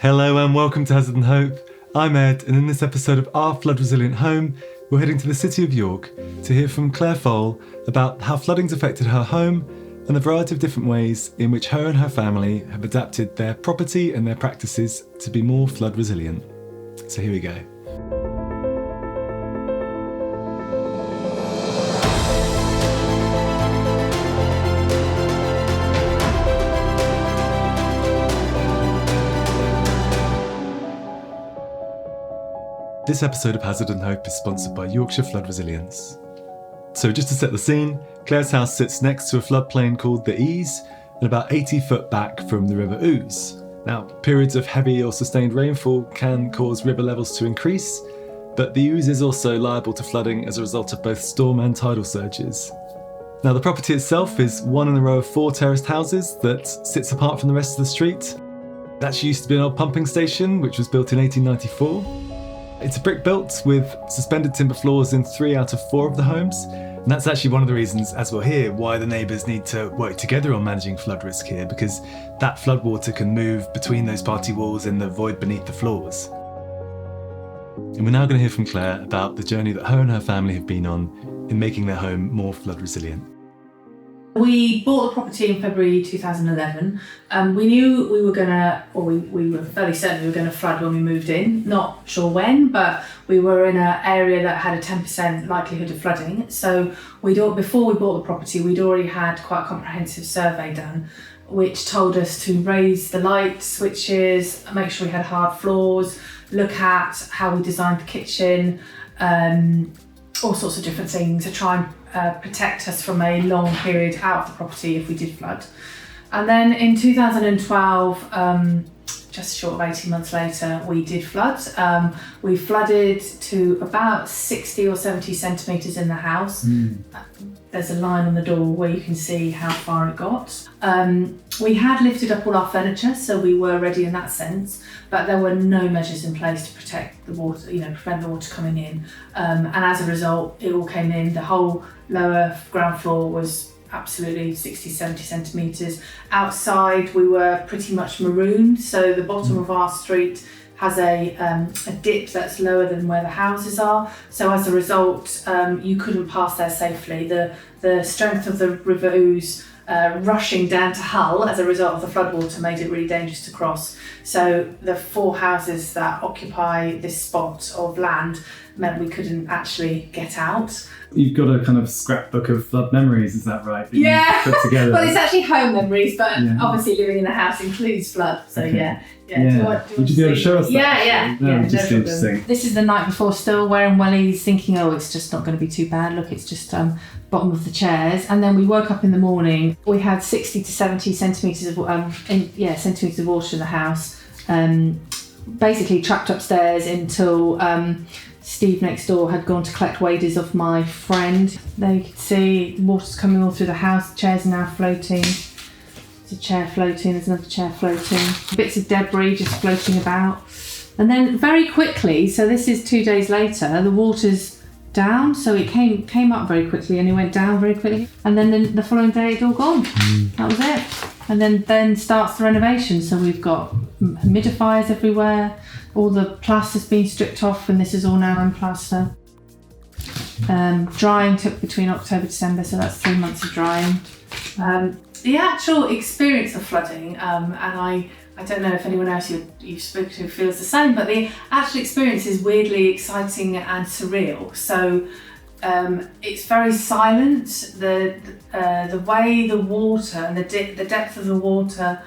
Hello and welcome to Hazard and Hope. I'm Ed, and in this episode of Our Flood Resilient Home, we're heading to the city of York to hear from Claire Fole about how flooding's affected her home and the variety of different ways in which her and her family have adapted their property and their practices to be more flood resilient. So here we go. This episode of Hazard and Hope is sponsored by Yorkshire Flood Resilience. So just to set the scene, Claire's house sits next to a floodplain called the Ease and about 80 foot back from the River Ouse. Now, periods of heavy or sustained rainfall can cause river levels to increase, but the Ouse is also liable to flooding as a result of both storm and tidal surges. Now, the property itself is one in a row of 4 terraced houses that sits apart from the rest of the street. It actually used to be an old pumping station, which was built in 1894. It's a brick built with suspended timber floors in 3 out of 4 of the homes. And that's actually one of the reasons, as we'll hear, why the neighbours need to work together on managing flood risk here, because that floodwater can move between those party walls and the void beneath the floors. And we're now going to hear from Claire about the journey that her and her family have been on in making their home more flood resilient. We bought the property in February 2011. We knew we were going to, or we were fairly certain we were going to flood when we moved in. Not sure when, but we were in an area that had a 10% likelihood of flooding. So before we bought the property, we'd already had quite a comprehensive survey done, which told us to raise the light switches, make sure we had hard floors, look at how we designed the kitchen, all sorts of different things to try and protect us from a long period out of the property if we did flood. And then in 2012, just short of 18 months later, we did flood. We flooded to about 60 or 70 centimetres in the house. There's a line on the door where you can see how far it got. We had lifted up all our furniture, so we were ready in that sense, but there were no measures in place to protect the water, prevent the water coming in. And as a result, it all came in. The whole lower ground floor was absolutely 60, 70 centimetres. Outside, we were pretty much marooned, so the bottom of our street has a dip that's lower than where the houses are. So as a result, you couldn't pass there safely. The strength of the River Ouse rushing down to Hull as a result of the floodwater made it really dangerous to cross. So the 4 houses that occupy this spot of land meant we couldn't actually get out. You've got a kind of scrapbook of flood memories, is that right? That yeah. Put together. Well, it's actually home memories, but obviously living in the house includes flood. So okay. yeah. Would you be able to show us that? Yeah. Just interesting. This is the night before, still wearing wellies, thinking, it's just not going to be too bad. Look, it's just bottom of the chairs. And then we woke up in the morning. We had 60 to 70 centimetres of centimetres of water in the house. Basically trapped upstairs until Steve next door had gone to collect waders off my friend. There you can see the water's coming all through the house. The chairs are now floating. There's a chair floating, there's another chair floating. Bits of debris just floating about. And then very quickly, so this is 2 days later, the water's down. So it came up very quickly and it went down very quickly. And then the following day it's all gone. That was it. And then starts the renovation. So we've got humidifiers everywhere. All the plaster's been stripped off and this is all now in plaster. Drying took between October, December, so that's 3 months of drying. The actual experience of flooding, and I don't know if anyone else you've spoken to feels the same, but the actual experience is weirdly exciting and surreal. So it's very silent. The way the water and the depth of the water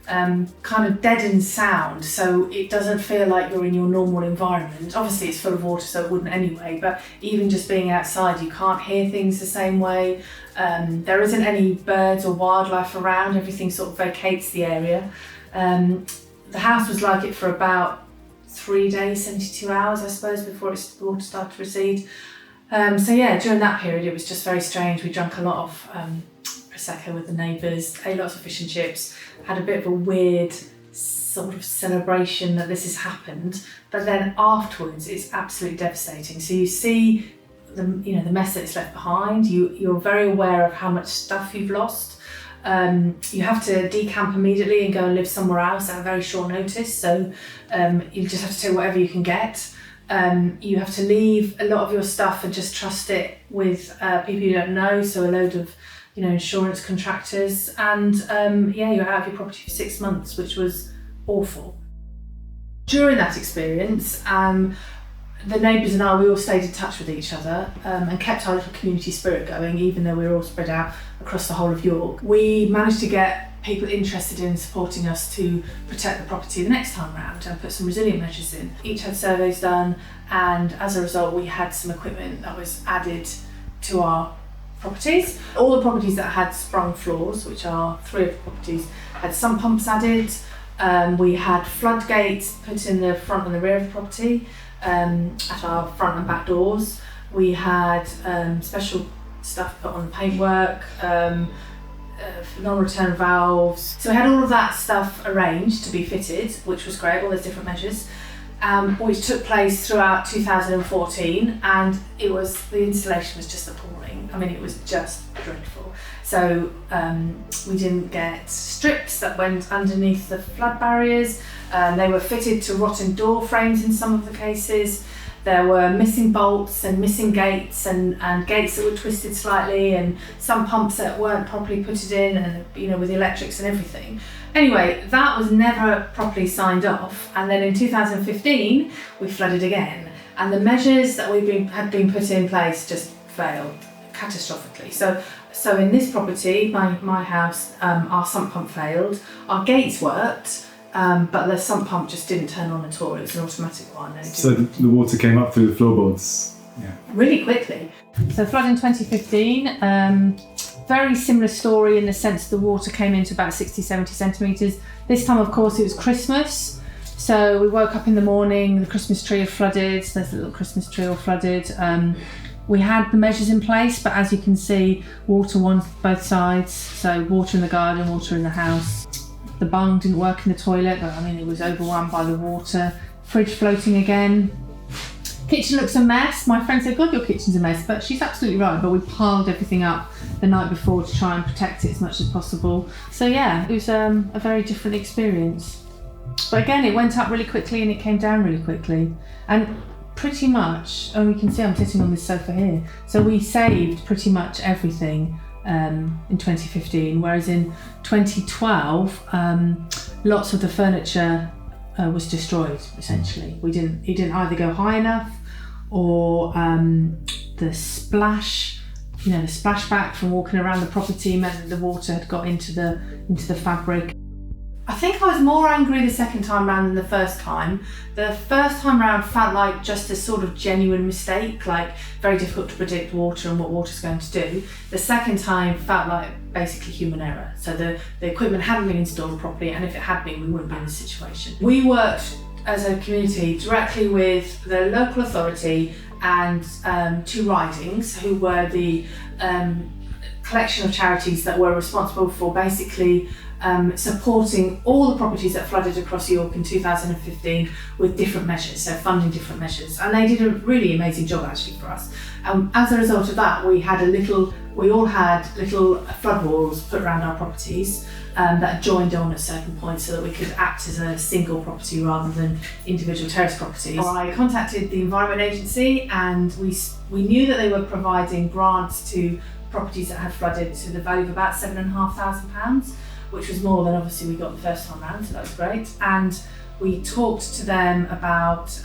kind of deadens sound, so it doesn't feel like you're in your normal environment. Obviously it's full of water, so it wouldn't anyway, but even just being outside you can't hear things the same way. There isn't any birds or wildlife around. Everything sort of vacates the area. The house was like it for about 3 days, 72 hours I suppose, before the water started to recede. During that period it was just very strange. We drank a lot of Prosecco with the neighbours, ate lots of fish and chips, had a bit of a weird sort of celebration that this has happened, but then afterwards it's absolutely devastating. So you see the mess that it's left behind. You're very aware of how much stuff you've lost. You have to decamp immediately and go and live somewhere else at a very short notice. So you just have to take whatever you can get. You have to leave a lot of your stuff and just trust it with people you don't know. So a load of, insurance contractors, and you're out of your property for 6 months, which was awful. During that experience, the neighbours and I, we all stayed in touch with each other and kept our little community spirit going, even though we were all spread out across the whole of York. We managed to get people interested in supporting us to protect the property the next time round and put some resilient measures in. Each had surveys done, and as a result we had some equipment that was added to our properties. All the properties that had sprung floors, which are 3 of the properties, had sump pumps added. We had floodgates put in the front and the rear of the property at our front and back doors. We had special stuff put on the paintwork, non-return valves. So we had all of that stuff arranged to be fitted, which was great, all those different measures, which took place throughout 2014, and the installation was just appalling. I mean, it was just dreadful. So we didn't get strips that went underneath the flood barriers. They were fitted to rotten door frames in some of the cases. There were missing bolts and missing gates and gates that were twisted slightly, and some pumps that weren't properly put in, and with the electrics and everything. Anyway, that was never properly signed off, and then in 2015 we flooded again, and the measures that had been put in place just failed catastrophically. So in this property, my house, our sump pump failed. Our gates worked, but the sump pump just didn't turn on at all. It was an automatic one. So the water came up through the floorboards? Yeah. Really quickly. So flood in 2015, very similar story in the sense the water came into about 60, 70 centimetres. This time, of course, it was Christmas. So we woke up in the morning, the Christmas tree had flooded, there's a little Christmas tree all flooded. We had the measures in place, but as you can see, water on both sides. So water in the garden, water in the house. The bung didn't work in the toilet, but it was overwhelmed by the water. Fridge floating again. Kitchen looks a mess. My friend said, God, your kitchen's a mess, but she's absolutely right. But we piled everything up the night before to try and protect it as much as possible. So yeah, it was a very different experience. But again, it went up really quickly and it came down really quickly. And pretty much, and you can see I'm sitting on this sofa here, so we saved pretty much everything in 2015, whereas in 2012 lots of the furniture was destroyed essentially. It didn't either go high enough, or the splash, the splashback from walking around the property meant that the water had got into the fabric. I think I was more angry the second time round than the first time. The first time round felt like just a sort of genuine mistake, like very difficult to predict water and what water's going to do. The second time felt like basically human error. So the equipment hadn't been installed properly, and if it had been, we wouldn't be in this situation. We worked as a community directly with the local authority and 2 ridings, who were the collection of charities that were responsible for basically supporting all the properties that flooded across York in 2015 with different measures, so funding different measures. And they did a really amazing job actually for us. As a result of that, we all had little flood walls put around our properties that joined on at certain points so that we could act as a single property rather than individual terrace properties. I contacted the Environment Agency, and we knew that they were providing grants to properties that had flooded to the value of about £7,500, which was more than obviously we got the first time round, so that was great. And we talked to them about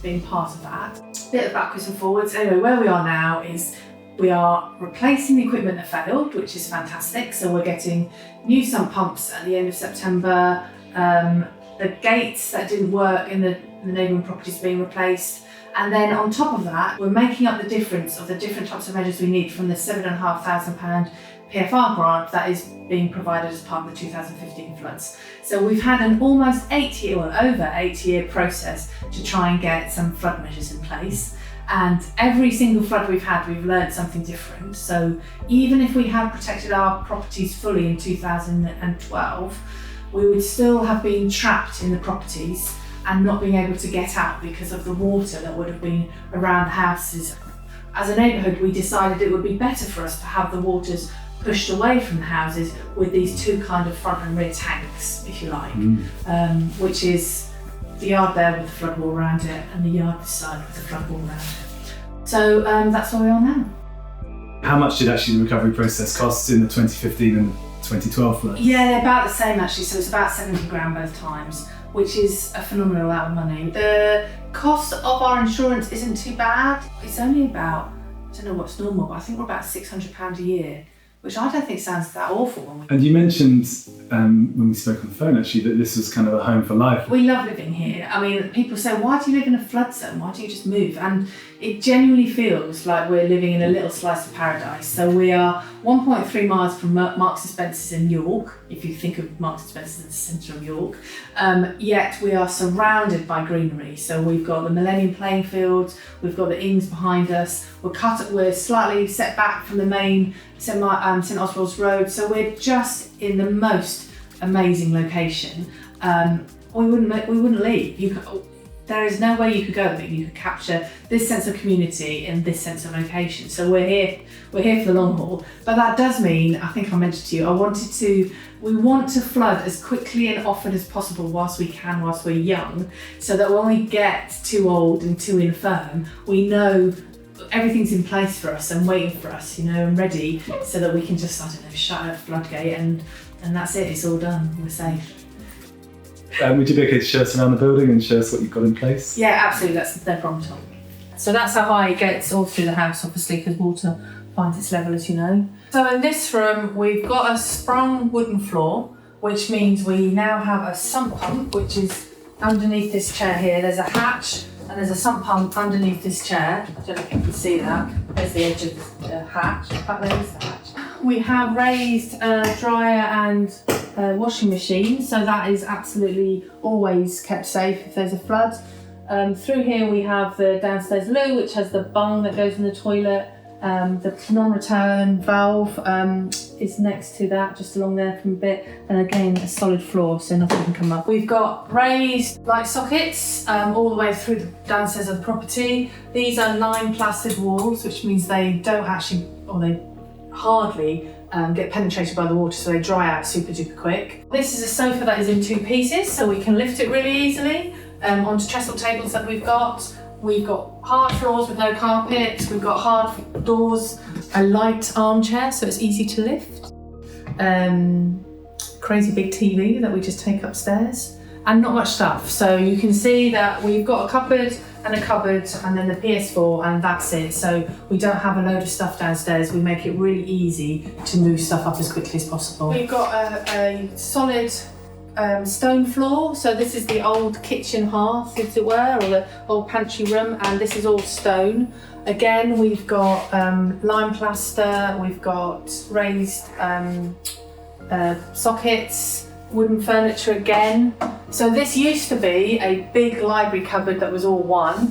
being part of that. A bit of backwards and forwards. Anyway, where we are now is we are replacing the equipment that failed, which is fantastic. So we're getting new sump pumps at the end of September. The gates that didn't work in the neighbouring properties are being replaced. And then on top of that, we're making up the difference of the different types of measures we need from the £7,500 PFR grant that is being provided as part of the 2015 floods. So we've had an almost over 8-year process to try and get some flood measures in place. And every single flood we've had, we've learned something different. So even if we had protected our properties fully in 2012, we would still have been trapped in the properties and not being able to get out because of the water that would have been around houses. As a neighbourhood, we decided it would be better for us to have the waters pushed away from the houses with these two kind of front and rear tanks, if you like, which is the yard there with the flood wall around it and the yard this side with the flood wall around it. So that's where we are now. How much did actually the recovery process cost in the 2015 and 2012 flood? Yeah, they're about the same actually, so it's about 70 grand both times, which is a phenomenal amount of money. The cost of our insurance isn't too bad. It's only about, I don't know what's normal, but I think we're about £600 a year, which I don't think sounds that awful. And you mentioned when we spoke on the phone actually that this was kind of a home for life. We love living here. I mean, people say, why do you live in a flood zone? Why do you just move? And it genuinely feels like we're living in a little slice of paradise. So we are 1.3 miles from Marks and Spencer's in York, if you think of Marks and Spencer's as the centre of York, yet we are surrounded by greenery. So we've got the Millennium playing fields, we've got the Ings behind us, we're slightly set back from the main St Oswald's Road, so we're just in the most amazing location. We wouldn't leave. There is no way you could go that you could capture this sense of community and this sense of location. So we're here for the long haul. But that does mean, I think I mentioned to you, we want to flood as quickly and often as possible whilst we can, whilst we're young, so that when we get too old and too infirm, we know everything's in place for us and waiting for us, and ready, so that we can just, shut a floodgate and that's it, it's all done, we're safe. Would you be okay to show us around the building and show us what you've got in place? Yeah, absolutely, that's no problem at all. So that's how high it gets all through the house, obviously, because water finds its level, as you know. So in this room, we've got a sprung wooden floor, which means we now have a sump pump, which is underneath this chair here. There's a hatch and there's a sump pump underneath this chair. I don't know if you can see that. There's the edge of the hatch. In fact, there is the hatch. We have raised dryer and washing machine, so that is absolutely always kept safe if there's a flood. Through here we have the downstairs loo, which has the bung that goes in the toilet. The non-return valve is next to that, just along there from a bit, and again a solid floor, so nothing can come up. We've got raised light sockets all the way through the downstairs of the property. These are lime plastered walls, which means they don't actually, or they hardly get penetrated by the water, so they dry out super duper quick. This is a sofa that is in two pieces, so we can lift it really easily onto trestle tables that we've got. We've got hard floors with no carpet, we've got hard doors, a light armchair so it's easy to lift, crazy big TV that we just take upstairs, and not much stuff. So you can see that we've got a cupboard and then the PS4, and that's it. So we don't have a load of stuff downstairs. We make it really easy to move stuff up as quickly as possible. We've got a solid stone floor, so this is the old kitchen hearth, as it were, or the old pantry room, and this is all stone. Again, we've got lime plaster, we've got raised sockets, wooden furniture again. So this used to be a big library cupboard that was all one.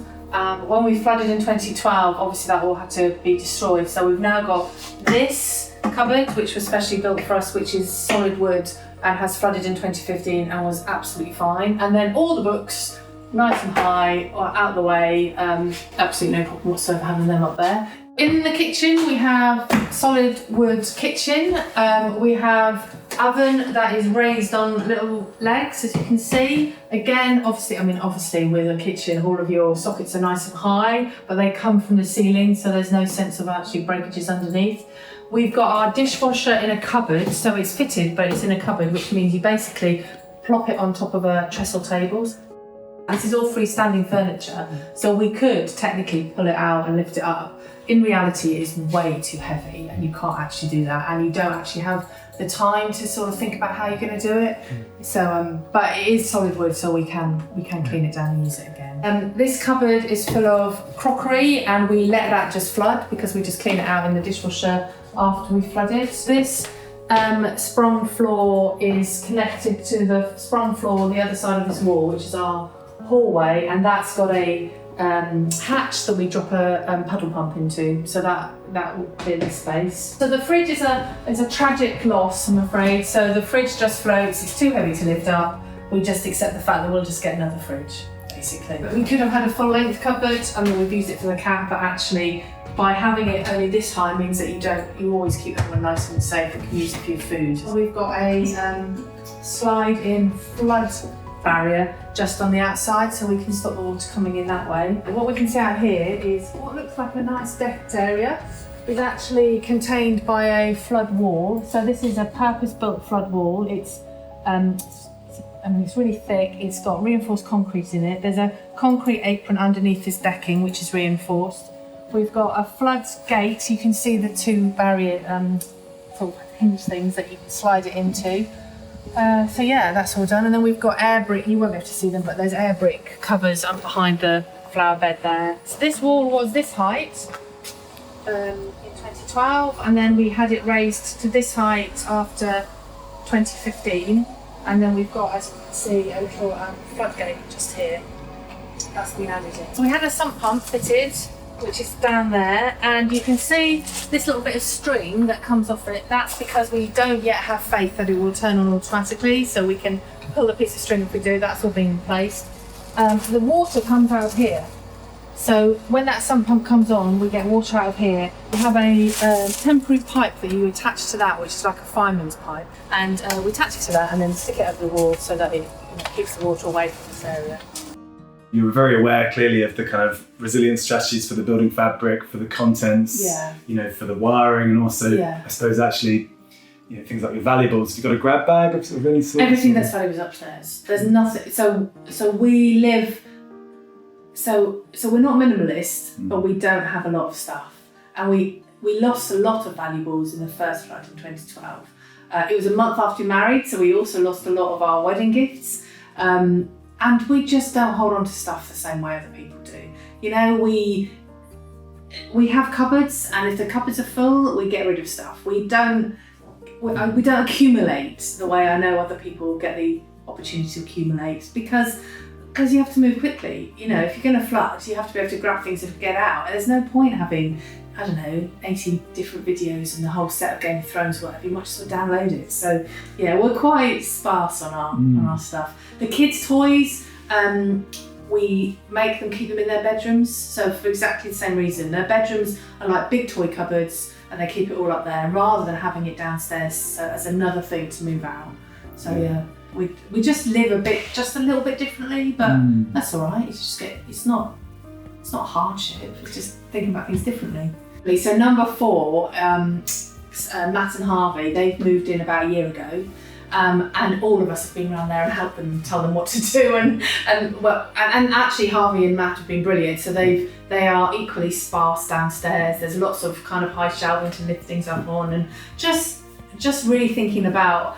When we flooded in 2012, obviously that all had to be destroyed. So we've now got this cupboard, which was specially built for us, which is solid wood and has flooded in 2015 and was absolutely fine. And then all the books, nice and high, out of the way, absolutely no problem whatsoever having them up there. In the kitchen, we have solid wood kitchen. We have oven that is raised on little legs, as you can see. Again, obviously with a kitchen, all of your sockets are nice and high, but they come from the ceiling, so there's no sense of actually breakages underneath. We've got our dishwasher in a cupboard, so it's fitted, but it's in a cupboard, which means you basically plop it on top of a trestle tables. This is all freestanding furniture, so we could technically pull it out and lift it up. In reality, it is way too heavy, and you can't actually do that, and you don't actually have the time to sort of think about how you're going to do it. So, but it is solid wood, so we can clean it down and use it again. This cupboard is full of crockery, and we let that just flood because we just clean it out in the dishwasher after we flooded. This sprung floor is connected to the sprung floor on the other side of this wall, which is our hallway, and that's got a hatch that we drop a puddle pump into, so that will clear the space. So the fridge is a tragic loss, I'm afraid. So the fridge just floats, it's too heavy to lift up. We just accept the fact that we'll just get another fridge, basically. But we could have had a full length cupboard, and then we've used it for the cat, but actually by having it only this high means that you always keep everyone nice and safe and can use it for your food. We've got a slide-in flood barrier just on the outside, so we can stop the water coming in that way. And what we can see out here is what looks like a nice decked area is actually contained by a flood wall. So this is a purpose-built flood wall. It's really thick. It's got reinforced concrete in it. There's a concrete apron underneath this decking, which is reinforced. We've got a flood gate. You can see the two barrier sort of hinge things that you can slide it into. So yeah, that's all done. And then we've got air brick. You won't be able to see them, but there's air brick covers up behind the flower bed there. So this wall was this height in 2012, and then we had it raised to this height after 2015. And then we've got, as you can see, a little floodgate just here. That's been added in. So we had a sump pump fitted, which is down there, and you can see this little bit of string that comes off it. That's because we don't yet have faith that it will turn on automatically, so we can pull a piece of string if we do. That's all being replaced. The water comes out of here. So when that sump pump comes on, we get water out of here. We have a temporary pipe that you attach to that, which is like a fireman's pipe, and we attach it to that and then stick it over the wall so that it keeps the water away from this area. You were very aware, clearly, of the kind of resilience strategies for the building fabric, for the contents, for the wiring, and also, I suppose, actually, things like your valuables. You've got a grab bag of any sort? Everything that's valuable is upstairs. There's nothing. So we live. So we're not minimalist, but we don't have a lot of stuff, and we lost a lot of valuables in the first flood in 2012. It was a month after we married, so we also lost a lot of our wedding gifts. And we just don't hold on to stuff the same way other people do. We have cupboards, and if the cupboards are full, we get rid of stuff. We don't accumulate the way I know other people get the opportunity to accumulate, because you have to move quickly. If you're going to flood, you have to be able to grab things and get out. And there's no point having, 80 different videos and the whole set of Game of Thrones or whatever. You might just download it. So yeah, we're quite sparse on our stuff. The kids' toys, we make them keep them in their bedrooms. So for exactly the same reason, their bedrooms are like big toy cupboards, and they keep it all up there, rather than having it downstairs as another thing to move out. So yeah. We just live just a little bit differently, but that's all right. It's not hardship. It's just thinking about things differently. So number 4, Matt and Harvey, they've moved in about a year ago, and all of us have been around there and helped them, tell them what to do, and actually Harvey and Matt have been brilliant. So they are equally sparse downstairs. There's lots of kind of high shelving to lift things up on, and just really thinking about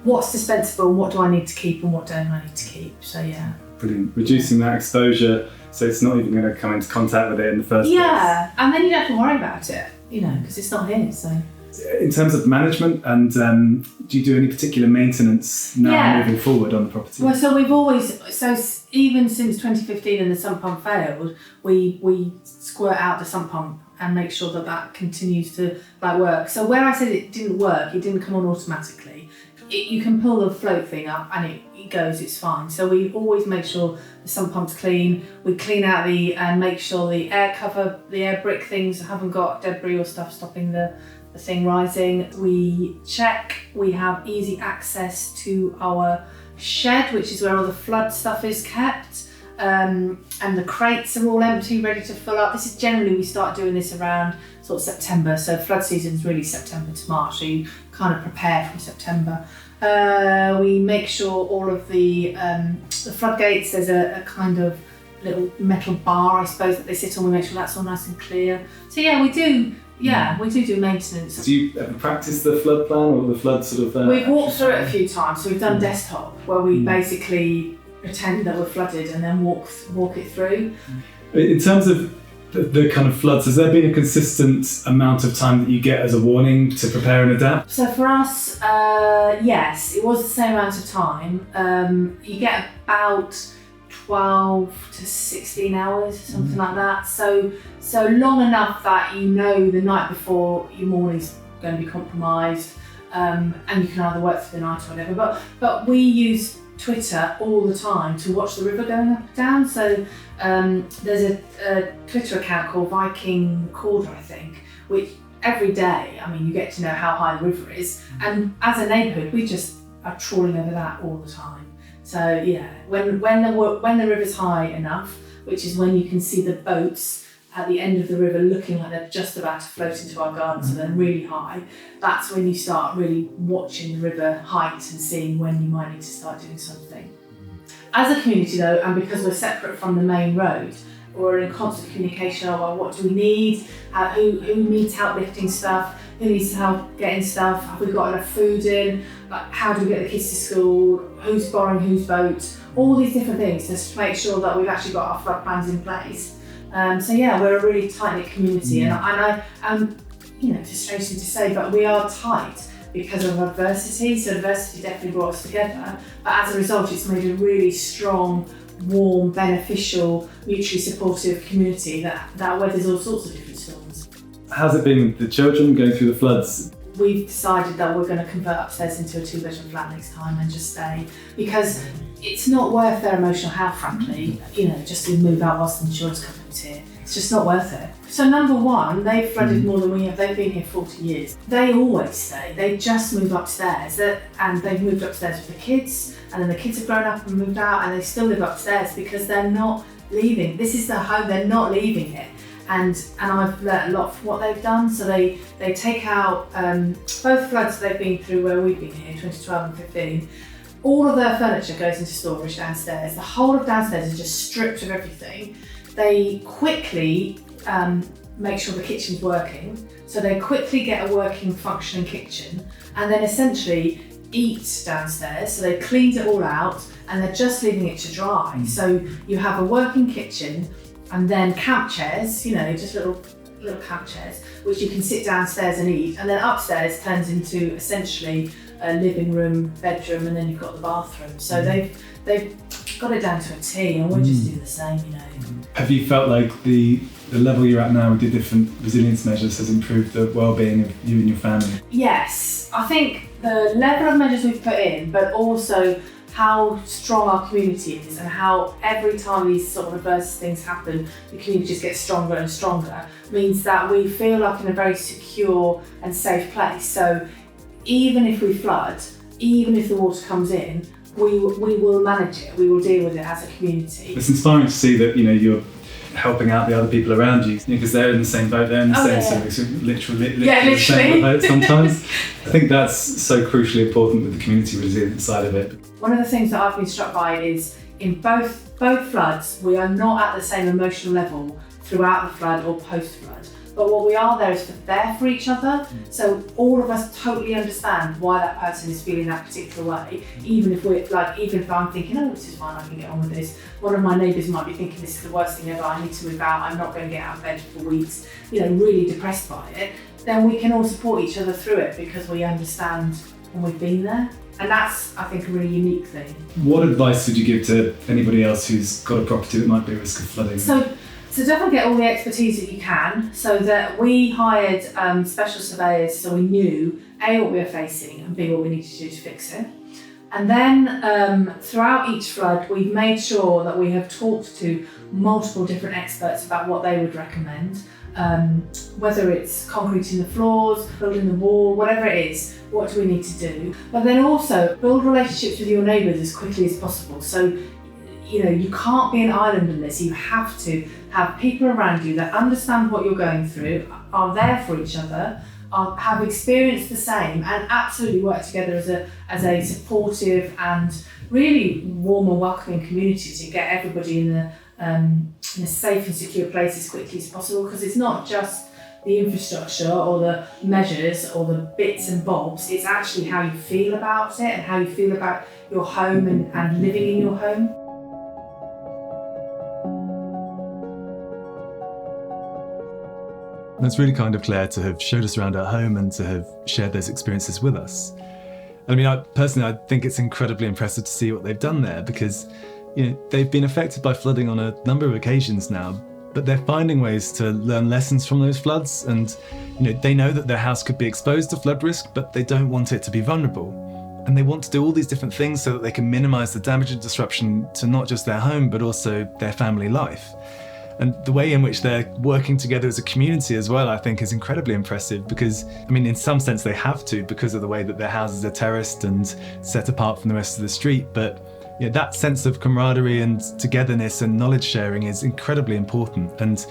what's dispensable, what do I need to keep, and what don't I need to keep. So yeah. Brilliant. Reducing that exposure so it's not even going to come into contact with it in the first place. Yeah, and then you don't have to worry about it, because it's not here. So. In terms of management, and do you do any particular maintenance now moving forward on the property? Well, so even since 2015 and the sump pump failed, we squirt out the sump pump and make sure that continues to work. So where I said it didn't work, it didn't come on automatically. You can pull the float thing up and it goes, it's fine. So we always make sure the sump pump's clean. We clean out and make sure the air cover, the air brick things haven't got debris or stuff stopping the thing rising. We check, we have easy access to our shed, which is where all the flood stuff is kept. And the crates are all empty, ready to fill up. This is generally, we start doing this around sort of September. So flood season is really September to March. So you kind of prepare from September. We make sure all of the floodgates, there's a kind of little metal bar, I suppose, that they sit on. We make sure that's all nice and clear. So yeah, we do maintenance. Do you ever practice the flood plan or the flood sort of? We've walked through it a few times. So we've done desktop, where we basically pretend that we're flooded and then walk it through. In terms of the kind of floods, has there been a consistent amount of time that you get as a warning to prepare and adapt? So for us, yes, it was the same amount of time. You get about 12 to 16 hours, something like that. So long enough that the night before your morning's going to be compromised, and you can either work through the night or whatever. But we use Twitter all the time to watch the river going up and down. So there's a Twitter account called Viking Recorder, I think, which every day, I mean, you get to know how high the river is. And as a neighbourhood, we just are trawling over that all the time. So yeah, when the river's high enough, which is when you can see the boats at the end of the river looking like they're just about to float into our garden, so they're really high, that's when you start really watching the river height and seeing when you might need to start doing something. As a community though, and because we're separate from the main road, we're in constant communication about what do we need, who needs help lifting stuff, who needs help getting stuff, have we got enough food in, like how do we get the kids to school, who's borrowing whose boat, all these different things just to make sure that we've actually got our flood plans in place. So yeah, we're a really tight-knit community, and it's a strange thing to say, but we are tight because of adversity. So adversity definitely brought us together, but as a result, it's made a really strong, warm, beneficial, mutually supportive community that weathers all sorts of different storms. How's it been with the children going through the floods? We've decided that we're going to convert upstairs into a 2-bedroom flat next time and just stay, because it's not worth their emotional health, frankly, just to move out whilst the insurance company's here. It's just not worth it. So number one, they've flooded more than we have. They've been here 40 years. They always stay. They just move upstairs, and they've moved upstairs with the kids, and then the kids have grown up and moved out, and they still live upstairs because they're not leaving. This is their home. They're not leaving it. And I've learnt a lot from what they've done. So they take out both floods they've been through where we've been here, 2012 and 15. All of their furniture goes into storage downstairs. The whole of downstairs is just stripped of everything. They quickly make sure the kitchen's working. So they quickly get a working, functioning kitchen, and then essentially eat downstairs. So they cleaned it all out and they're just leaving it to dry. So you have a working kitchen, and then camp chairs, just little camp chairs, which you can sit downstairs and eat. And then upstairs turns into essentially a living room, bedroom, and then you've got the bathroom. So they've got it down to a T, and we'll just do the same, Have you felt like the level you're at now with the different resilience measures has improved the well-being of you and your family? Yes, I think the level of measures we've put in, but also how strong our community is, and how every time these sort of adverse things happen, the community just gets stronger and stronger, means that we feel like in a very secure and safe place. So even if we flood, even if the water comes in, we will manage it, we will deal with it as a community. It's inspiring to see that you're helping out the other people around you, because they're in the same boat, they're in the same so literally the same boat sometimes. I think that's so crucially important with the community resilience side of it. One of the things that I've been struck by is in both floods, we are not at the same emotional level throughout the flood or post-flood. But what we are there is there for each other. So all of us totally understand why that person is feeling that particular way. Even if I'm thinking, oh, this is fine, I can get on with this. One of my neighbours might be thinking, this is the worst thing ever, I need to move out, I'm not going to get out of bed for weeks, really depressed by it. Then we can all support each other through it because we understand and we've been there. And that's, I think, a really unique thing. What advice would you give to anybody else who's got a property that might be at risk of flooding? So definitely get all the expertise that you can, so that we hired special surveyors, so we knew A, what we were facing, and B, what we needed to do to fix it. And then throughout each flood, we've made sure that we have talked to multiple different experts about what they would recommend, whether it's concreting the floors, building the wall, whatever it is, what do we need to do? But then also build relationships with your neighbours as quickly as possible. So you can't be an island in this. You have to have people around you that understand what you're going through, are there for each other, have experienced the same, and absolutely work together as a supportive and really warm and welcoming community to get everybody in a safe and secure place as quickly as possible. Because it's not just the infrastructure or the measures or the bits and bobs, it's actually how you feel about it and how you feel about your home and living in your home. That's really kind of Claire to have showed us around our home and to have shared those experiences with us. I mean, I think it's incredibly impressive to see what they've done there, because they've been affected by flooding on a number of occasions now, but they're finding ways to learn lessons from those floods, and they know that their house could be exposed to flood risk, but they don't want it to be vulnerable. And they want to do all these different things so that they can minimize the damage and disruption to not just their home, but also their family life. And the way in which they're working together as a community as well, I think, is incredibly impressive because, I mean, in some sense they have to because of the way that their houses are terraced and set apart from the rest of the street. But that sense of camaraderie and togetherness and knowledge sharing is incredibly important. And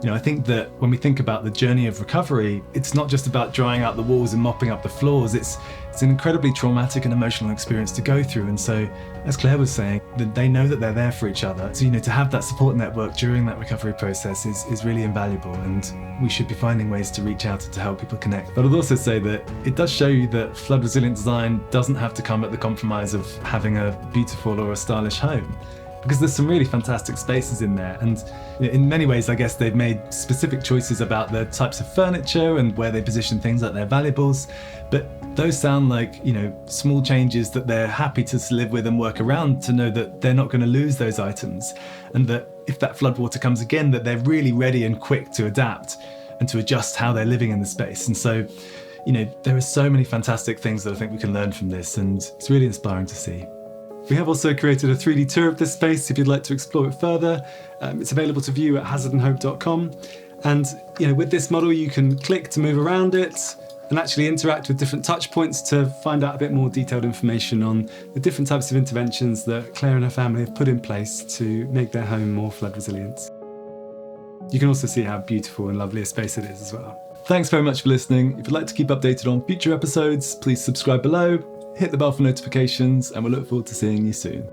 I think that when we think about the journey of recovery, it's not just about drying out the walls and mopping up the floors. It's an incredibly traumatic and emotional experience to go through. And so, as Claire was saying, that they know that they're there for each other. So, to have that support network during that recovery process is really invaluable. And we should be finding ways to reach out and to help people connect. But I'd also say that it does show you that flood resilient design doesn't have to come at the compromise of having a beautiful or a stylish home. Because there's some really fantastic spaces in there. And in many ways, I guess they've made specific choices about the types of furniture and where they position things like their valuables. But those sound like, small changes that they're happy to live with and work around, to know that they're not going to lose those items. And that if that floodwater comes again, that they're really ready and quick to adapt and to adjust how they're living in the space. And so, there are so many fantastic things that I think we can learn from this. And it's really inspiring to see. We have also created a 3D tour of this space if you'd like to explore it further. It's available to view at hazardandhope.com. And with this model, you can click to move around it and actually interact with different touch points to find out a bit more detailed information on the different types of interventions that Claire and her family have put in place to make their home more flood resilient. You can also see how beautiful and lovely a space it is as well. Thanks very much for listening. If you'd like to keep updated on future episodes, please subscribe below. Hit the bell for notifications, and we'll look forward to seeing you soon.